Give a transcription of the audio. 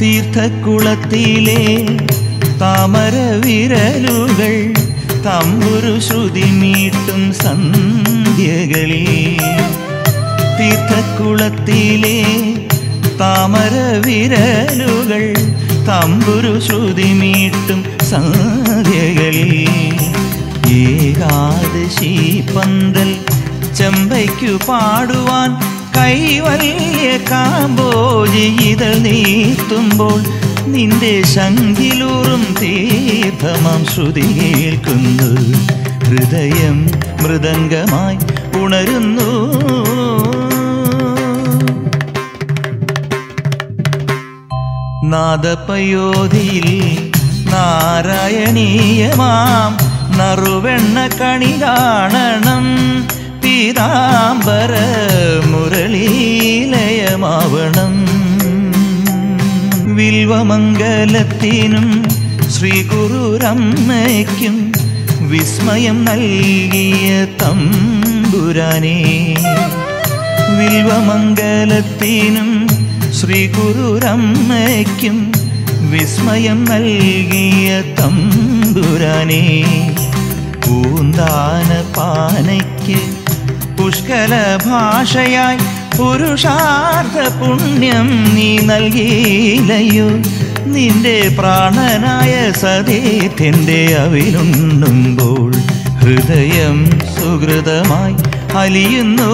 തീർത്ഥക്കുളത്തിലെ താമര വിരലുകൾ തമ്പുരു ശ്രുതി മീട്ടും സന്ധ്യകളിൽ. തീർത്ഥക്കുളത്തിലെ താമര വിരലുകൾ തമ്പുരു ശ്രുതി മീട്ടും സന്ധ്യകളിൽ. ഏകാദശി പന്തൽ ചെമ്പയ്ക്കു പാടുവാൻ കൈവല്യ കാമ്പോജി ഇതൾ നീട്ടുമ്പോൾ നിന്റെ ശംഖിലൂറും തീർത്ഥമാം ശ്രുതി കേൾക്കുന്നു. ഹൃദയം മൃദംഗമായി ഉണരുന്നു. നാദപയോധിയിൽ നാരായണീയമാം നറുവെണ്ണ കണി കാണണം. പീതാംബര മുരളീലയമാവണം. വിൽവമംഗലത്തിനും ശ്രീഗുരുരമ്മയ്ക്കും വിസ്മയം നൽകിയ തമ്പുരാനേ. വിൽവമംഗലത്തിനും ശ്രീഗുരുരമ്മയ്ക്കും വിസ്മയം നൽകിയ തമ്പുരാനേ. പൂന്താന പാനയ്ക്ക് പുഷ്കല ഭാഷയായി പുരുഷാർത്ഥ പുണ്യം നീ നൽകിയില്ലയോ. നിന്റെ പ്രാണനായ സതീർത്ഥ്യന്റെ അവിലുണ്ണുമ്പോൾ ഹൃദയം സുഹൃതമായി അലിയുന്നു.